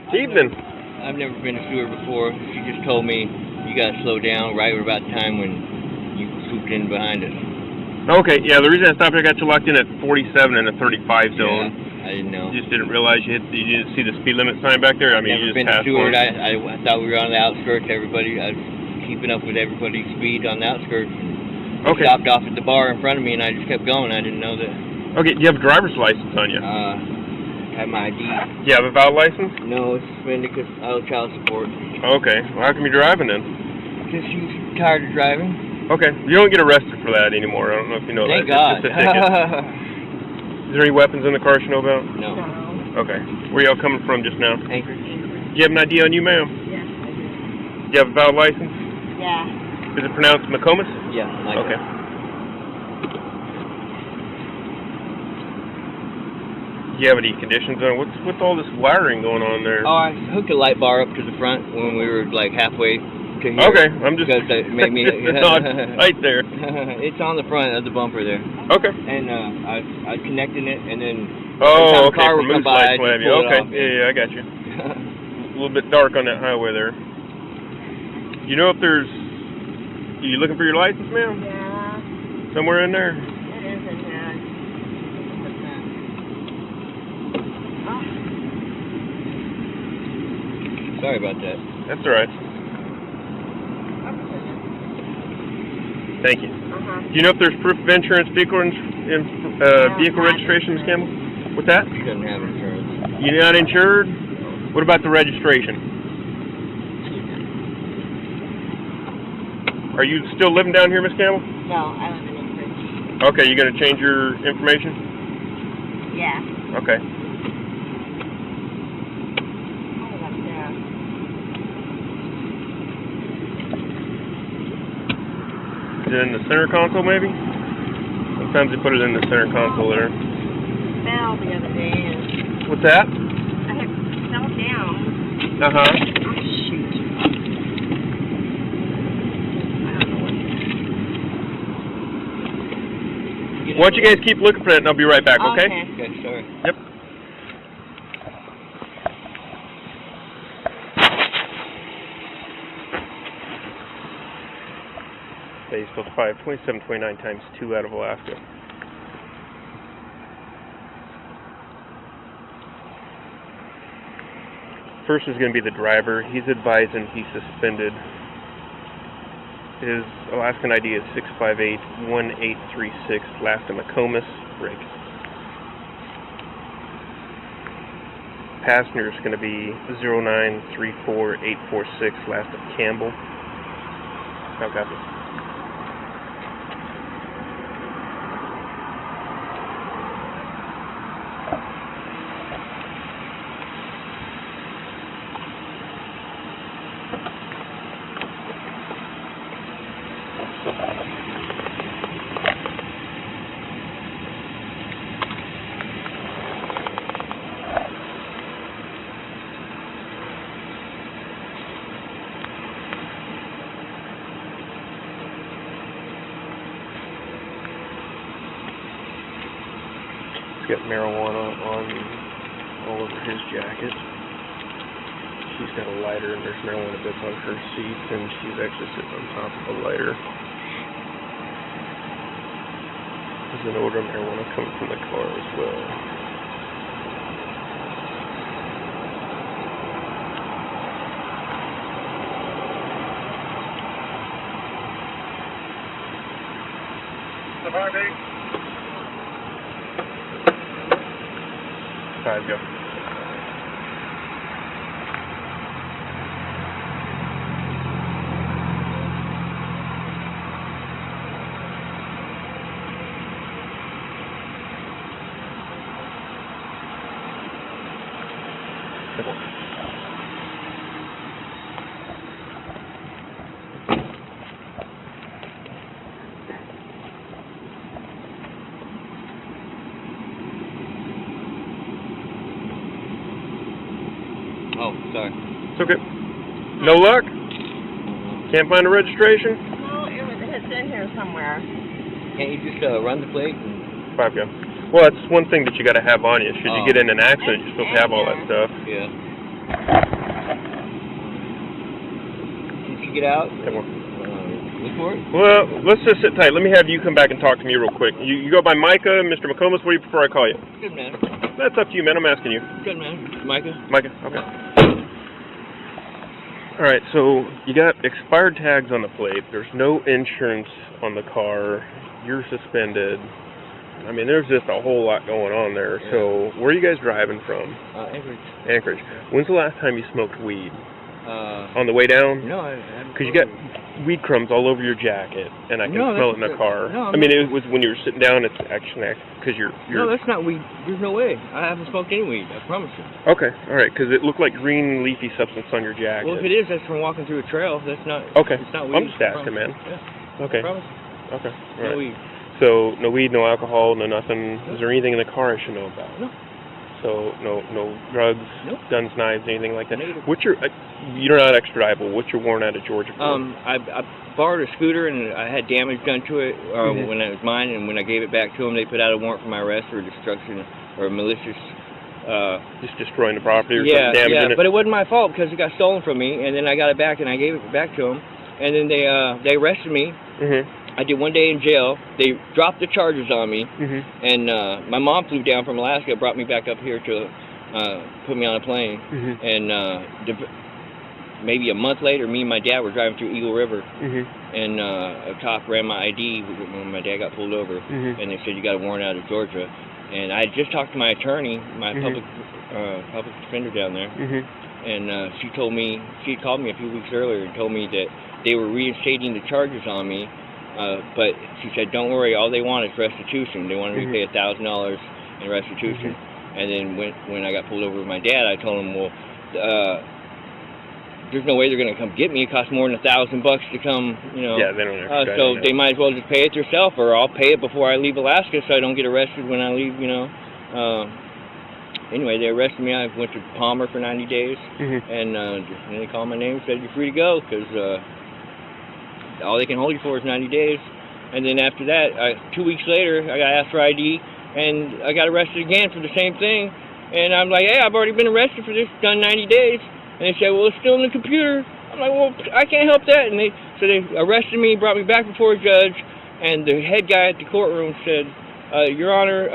Evening. I've never been to Seward before. She just told me you gotta slow down right about the time when you swooped in behind us. Okay, yeah, the reason I stopped here, I got you locked in at 47 in a 35 zone. Yeah, I didn't know. You just didn't realize you didn't see the speed limit sign back there? I mean, Never you just been to passed Seward. one. I thought we were on the outskirts. I was keeping up with everybody's speed on the outskirts. Okay. Stopped off at the bar in front of me, and I just kept going. I didn't know that. Okay, do you have a driver's license on you? I have my ID. Do you have a valid license? No, it's suspended because of child support. Okay, well, how come you're driving then? Because she's tired of driving. Okay, you don't get arrested for that anymore. I don't know if you know Thank that. God. It's just a ticket. Is there any weapons in the car you know about? No. Okay. Where y'all coming from just now? Anchorage. Do you have an ID on you, ma'am? Yeah. Do you have a valid license? Yeah. Is it pronounced McComas? Yeah, Micah. Okay. Do you have any conditions on what's all this wiring going on there? Oh, I hooked a light bar up to the front when we were like halfway to here. Okay, I'm just because it made me it's not right there. It's on the front of the bumper there. Okay. And I was connecting it, and then oh, okay, car for would come moose by, lights, what have you. pull it Okay, off. yeah, I got you. A little bit dark on that highway there. You know if there's... Are you looking for your license, ma'am? Yeah. Somewhere in there? It is in there. Oh. Sorry about that. That's all right. Thank you. Do you know if there's proof of insurance, vehicle registration, Ms. Campbell? What's that? She doesn't have insurance. You're not insured? What about the registration? Are you still living down here, Ms. Campbell? No, I live in Anchorage. Okay, you gonna change your information? Yeah. Okay. Oh, up there. Is it in the center console, maybe? Sometimes they put it in the center console there. Fell the other day and What's that? I had fell down. Uh-huh. Oh, shoot. I don't know what. Why don't you guys keep looking for that and I'll be right back, okay? Okay, sorry. Yep. Baysville 5, 2729 times 2 out of Alaska. First is going to be the driver. He's advising he's suspended. His Alaskan ID is 658-1836, last in McComas, rig. Passenger is going to be 0934846, last of Campbell. I've got this. Got marijuana on all over his jacket. She's got a lighter and there's marijuana bits on her seat and she's actually sitting on top of a lighter. There's an odor of marijuana coming from the car as well. Five, go. Oh, sorry. It's okay. No luck? Can't find a registration? No, it's in here somewhere. Can't you just run the plate? And... 5, go. Well, that's one thing that you got to have on you. Should you get in an accident, you're supposed to have all that stuff. Yeah. Did you get out? Come on. Look for it? Well, let's just sit tight. Let me have you come back and talk to me real quick. You go by Micah, Mr. McComas. What do you prefer I call you? Good man. That's up to you, man. I'm asking you. Good man. Micah? Micah, okay. All right, so you got expired tags on the plate. There's no insurance on the car. You're suspended. I mean, there's just a whole lot going on there. Yeah. So, where are you guys driving from? Anchorage. Anchorage. When's the last time you smoked weed? On the way down? No, I haven't. Because you got weed crumbs all over your jacket, and I can smell it in the car. No, I mean, it was when you were sitting down. It's actually because you're. No, that's not weed. There's no way. I haven't smoked any weed. I promise you. Okay, all right. Because it looked like green leafy substance on your jacket. Well, if it is, that's from walking through a trail. That's not. Okay. It's not weed. I'm just asking, man. Yeah. Okay. I promise. Okay. All right. No weed. So no weed, no alcohol, no nothing. Is there anything in the car I should know about? No. So no drugs, Nope. guns, knives, anything like that. Negative. What's your? You're not extraditable. What's your warrant out of Georgia for? I borrowed a scooter and I had damage done to it when it was mine, and when I gave it back to them, they put out a warrant for my arrest for destruction or malicious. Just destroying the property or something, damaging it. But it wasn't my fault because it got stolen from me, and then I got it back and I gave it back to them, and then they arrested me. I did 1 day in jail. They dropped the charges on me, and my mom flew down from Alaska, brought me back up here to put me on a plane, and maybe a month later, me and my dad were driving through Eagle River, and a cop ran my ID when my dad got pulled over, and they said, you got a warrant out of Georgia. And I had just talked to my attorney, my public defender down there, and she told me, she had called me a few weeks earlier and told me that they were reinstating the charges on me, but she said, don't worry, all they want is restitution. They wanted me to pay $1,000 in restitution. And then when I got pulled over with my dad, I told him, well, there's no way they're going to come get me. It costs more than $1,000 to come, you know. Yeah, they don't extradite. So they might as well just pay it themselves, or I'll pay it before I leave Alaska so I don't get arrested when I leave, you know. Anyway, they arrested me. I went to Palmer for 90 days, and then they called my name and said, you're free to go, because all they can hold you for is 90 days. And then after that, 2 weeks later, I got asked for ID, and I got arrested again for the same thing. And I'm like, hey, I've already been arrested for this, done 90 days. And they said, well, it's still in the computer. I'm like, well, I can't help that. And so they arrested me, brought me back before a judge, and the head guy at the courtroom said, Your Honor,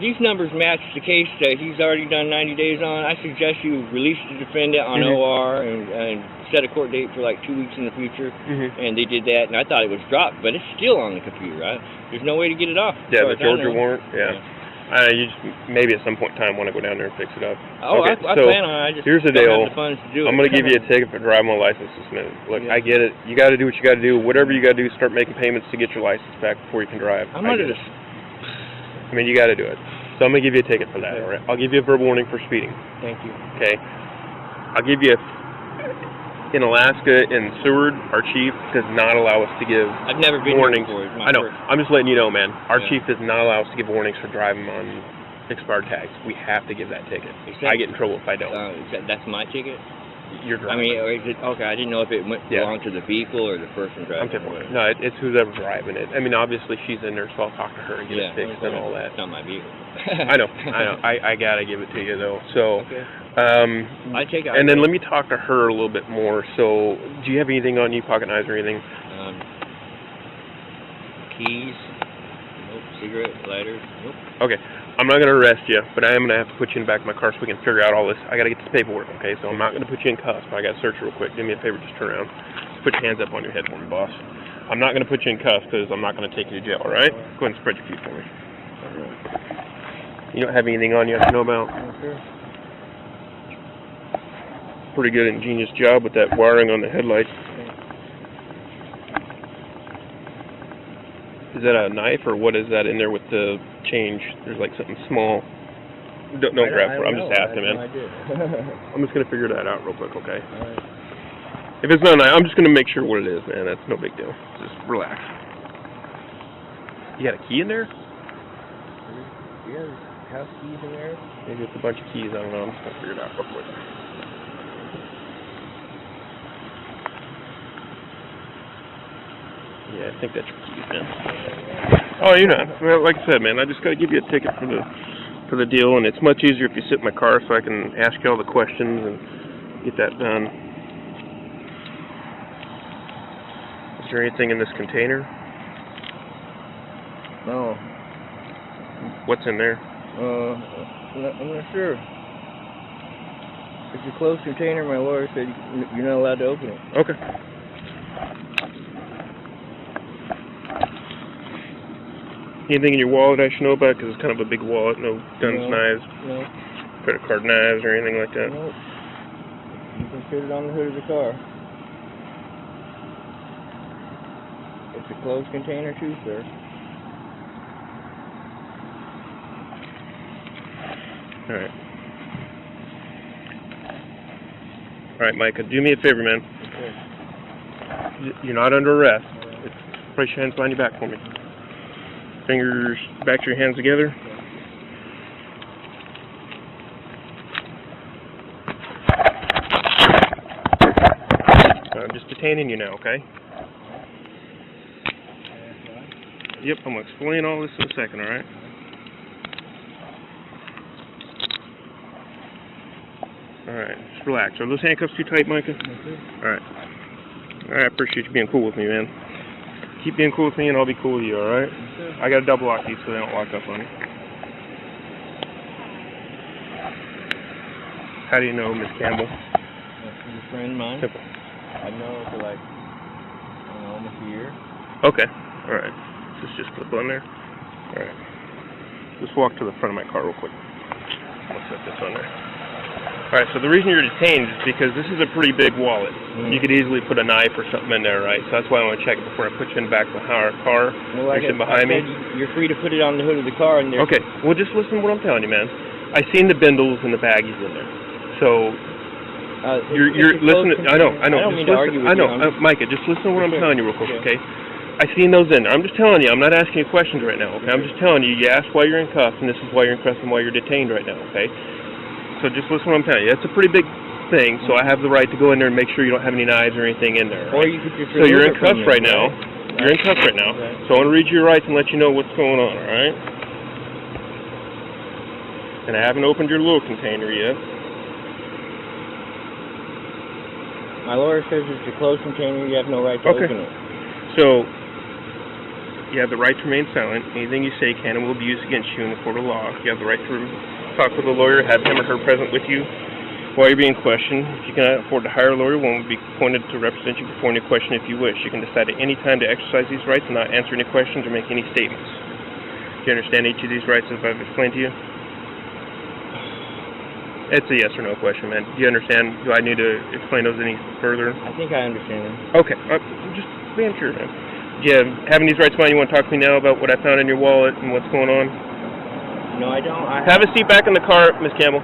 these numbers match the case that he's already done 90 days on. I suggest you release the defendant on OR and set a court date for like 2 weeks in the future. And they did that, and I thought it was dropped, but it's still on the computer. There's no way to get it off. Yeah, the Georgia warrant, you just maybe at some point in time want to go down there and fix it up. Oh, okay, I plan on it. I just here's the don't deal. have the funds to do I'm going to give you a ticket for driving my license suspended. Look, I get it. You got to do what you got to do. Whatever you got to do, start making payments to get your license back before you can drive. I'm under this. I mean, you got to do it. So I'm going to give you a ticket for that, all right? I'll give you a verbal warning for speeding. Thank you. Okay? I'll give you in Alaska, in Seward, our chief does not allow us to give I've never been warnings. Here before. I know. I'm just letting you know, man. Our chief does not allow us to give warnings for driving on expired tags. We have to give that ticket. I get in trouble if I don't. That's my ticket? You're driving. I mean, or is it, okay, I didn't know if it belonged to the vehicle or the person driving it. No, it's whoever's driving it. I mean, obviously she's in there, so I'll talk to her and get it fixed and all that. It's not my vehicle. I know. I gotta give it to you though. So, I take it. And then let me talk to her a little bit more. So, do you have anything on you, pocket knives or anything? Keys. Nope. Cigarette lighters. Nope. Okay. I'm not going to arrest you, but I am going to have to put you in the back of my car so we can figure out all this. I got to get this paperwork, okay? So I'm not going to put you in cuffs, but I got to search real quick. Do me a favor, just turn around. Just put your hands up on your head for me, boss. I'm not going to put you in cuffs because I'm not going to take you to jail, all right? Go ahead and spread your feet for me. You don't have anything on you I have to know about? Pretty good ingenious job with that wiring on the headlights. Is that a knife or what is that in there with the change? There's like something small. Don't grab for it. I'm just asking, man. I'm just going to figure that out real quick, okay? If it's not a knife, I'm just going to make sure what it is, man. That's no big deal. Just relax. You got a key in there? Yeah, house keys in there. Maybe it's a bunch of keys. I don't know. I'm just going to figure it out real quick. Yeah, I think that's your keys, man. Oh, you're not. Well, like I said, man, I just got to give you a ticket for the deal, and it's much easier if you sit in my car so I can ask you all the questions and Get that done. Is there anything in this container? No. What's in there? I'm not sure. It's a closed container. My lawyer said you're not allowed to open it. Okay. Anything in your wallet I should know about? Because it's kind of a big wallet. No guns, knives, credit card knives, or anything like that? Nope. You can fit it on the hood of the car. It's a closed container too, sir. Alright. Alright, Micah, do me a favor, man. Okay. You're not under arrest. Place your hands behind your back for me. Fingers back to your hands together. I'm just detaining you now, okay? Yep, I'm going to explain all this in a second, alright? Alright, just relax. Are those handcuffs too tight, Micah? Alright. Alright, I appreciate you being cool with me, man. Keep being cool with me and I'll be cool with you, alright? I gotta double lock these so they don't lock up on you. How do you know, Miss Campbell? She's a friend of mine. Simple. I've known her for like, I don't know, almost a year. Okay, alright. Let's just clip on there. Alright. Just walk to the front of my car real quick. I'll set this on there. Alright, so the reason you're detained is because this is a pretty big wallet. You could easily put a knife or something in there, right? So that's why I want to check it before I put you in the back of our car. Well, like behind me. You're free to put it on the hood of the car and there's... Okay, well just listen to what I'm telling you, man. I seen the bindles and the baggies in there. So you're listening. I know. I don't mean to argue with you. Micah, just listen to what I'm telling you real quick, okay? I seen those in there. I'm just telling you. I'm not asking you questions right now, okay? I'm just telling you. You asked why you're in cuffs, and this is why you're in cuffs and why you're detained right now, okay? So just listen to what I'm telling you. That's a pretty big thing, so I have the right to go in there and make sure you don't have any knives or anything in there. Right? Or you could just so you're in cuffs right now. Right? You're in cuffs right now. Okay. So I want to read you your rights and let you know what's going on, all right? And I haven't opened your little container yet. My lawyer says it's a closed container. You have no right to open it. So you have the right to remain silent. Anything you say can and will be used against you in the court of law. You have the right to talk with a lawyer, have him or her present with you while you're being questioned. If you cannot afford to hire a lawyer, one will be appointed to represent you before any question if you wish. You can decide at any time to exercise these rights and not answer any questions or make any statements. Do you understand each of these rights as I've explained to you? It's a yes or no question, man. Do you understand? Do I need to explain those any further? I think I understand them. Okay. Just being sure, man. Do you have these rights, man? You want to talk to me now about what I found in your wallet and what's going on? No, I don't. Have a seat back in the car, Miss Campbell.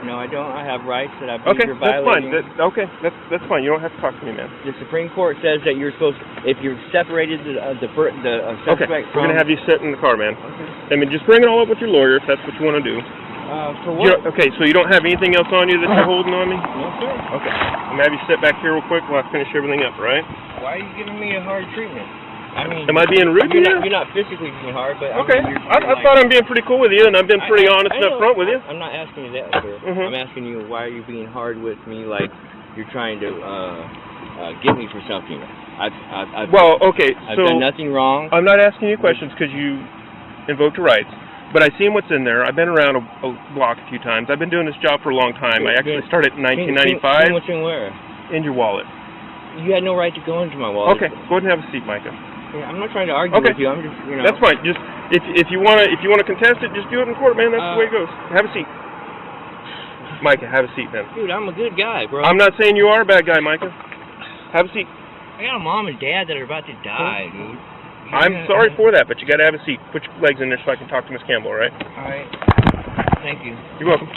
No, I don't. I have rights that I believe you're violating. That's fine. You don't have to talk to me, man. The Supreme Court says that you're supposed to, if you've separated the suspect from... We're going to have you sit in the car, man. Okay. I mean, just bring it all up with your lawyer if that's what you want to do. For what? Okay, so you don't have anything else on you that you're holding on me? No, sir. Okay. I'm going to have you sit back here real quick while I finish everything up, right? Why are you giving me a hard treatment? I mean... Am I being rude to you? You're not physically being hard, but... Okay. I thought I'm being pretty cool with you, and I've been pretty honest and up front with you. I'm not asking you that, sir. I'm asking you, why are you being hard with me like you're trying to get me for something? I've done nothing wrong. I'm not asking you questions because you invoked your rights. But I've seen what's in there. I've been around a block a few times. I've been doing this job for a long time. I actually started in 1995. What's in where? In your wallet. You had no right to go into my wallet. Okay, go ahead and have a seat, Micah. Yeah, I'm not trying to argue with you. I'm just, you know. That's fine. Just if you want to contest it, just do it in court, man. That's the way it goes. Have a seat. Micah, have a seat, man. Dude, I'm a good guy, bro. I'm not saying you are a bad guy, Micah. Have a seat. I got a mom and dad that are about to die, dude. I'm sorry for that, but you got to have a seat. Put your legs in there so I can talk to Miss Campbell, all right? All right. Thank you. You're welcome.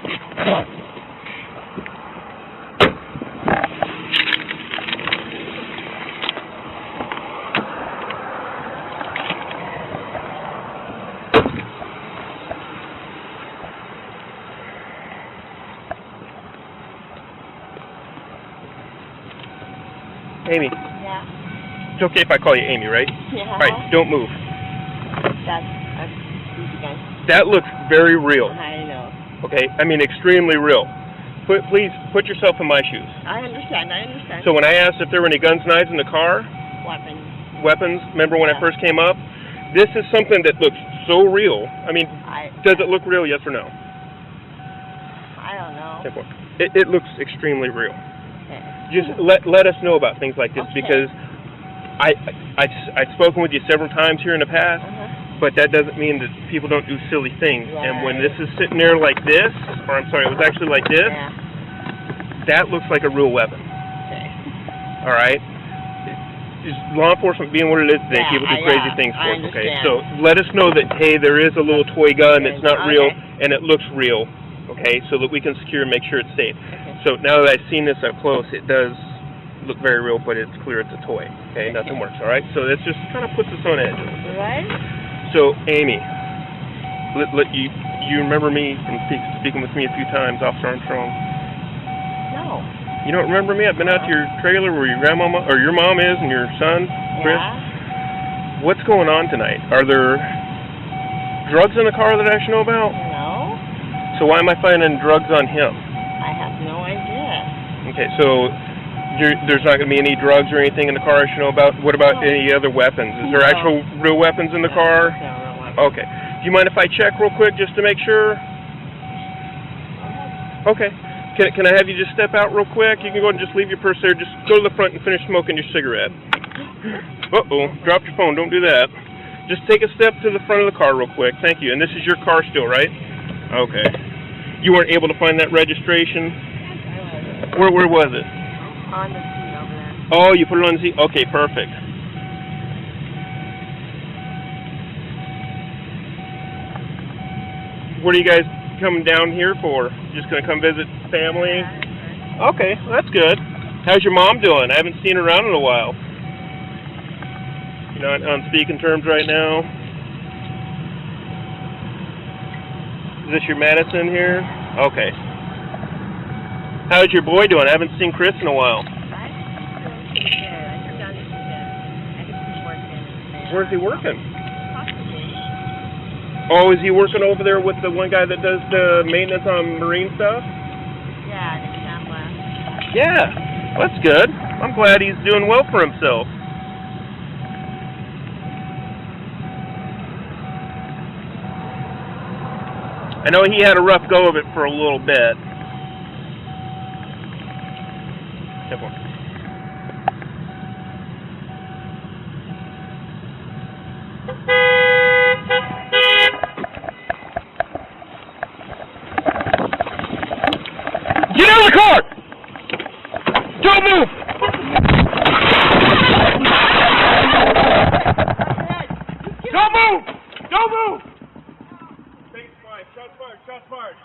Amy. Yeah. It's okay if I call you Amy, right? Yeah. All right, don't move. That's That looks very real. I know. Okay, I mean extremely real. please put yourself in my shoes. I understand. So when I asked if there were any guns, knives in the car, weapons, remember when I first came up? This is something that looks so real. I mean, does it look real, yes or no? I don't know. It looks extremely real. Okay. Just let us know about things like this, because I've spoken with you several times here in the past, but that doesn't mean that people don't do silly things. Right. And when this is sitting there like this, or I'm sorry, it was actually like this, that looks like a real weapon. Okay. All right? Just law enforcement being what it is today, people do crazy things for us, okay? So let us know that, hey, there is a little toy gun that's not real, and it looks real, okay, so that we can secure and make sure it's safe. So now that I've seen this up close, it does look very real, but it's clear it's a toy, okay? Nothing works, all right? So this just kind of puts us on edge. Right? So, Amy, you remember me from speaking with me a few times, Officer Armstrong? No. You don't remember me? I've been out to your trailer where your grandmama, or your mom is, and your son, Chris. Yeah. What's going on tonight? Are there drugs in the car that I should know about? No. So why am I finding drugs on him? I have no idea. Okay, so there's not going to be any drugs or anything in the car I should know about? What about any other weapons? Is there actual real weapons in the car? No. Okay. Do you mind if I check real quick just to make sure? Okay. Can I have you just step out real quick? You can go and just leave your purse there. Just go to the front and finish smoking your cigarette. Uh-oh. Dropped your phone. Don't do that. Just take a step to the front of the car real quick. Thank you. And this is your car still, right? Okay. You weren't able to find that registration? Where was it? On the seat over there. Oh, you put it on the seat? Okay, perfect. What are you guys coming down here for? Just going to come visit family? Okay, well, that's good. How's your mom doing? I haven't seen her around in a while. You're not on speaking terms right now? Is this your medicine here? Okay. How's your boy doing? I haven't seen Chris in a while. Where's he working? Oh, is he working over there with the one guy that does the maintenance on marine stuff? Yeah, the camera. Yeah, that's good. I'm glad he's doing well for himself. I know he had a rough go of it for a little bit. Get out of the car! Don't move! Don't move! Don't move! Thanks, Mike. Shots fired. Shots fired.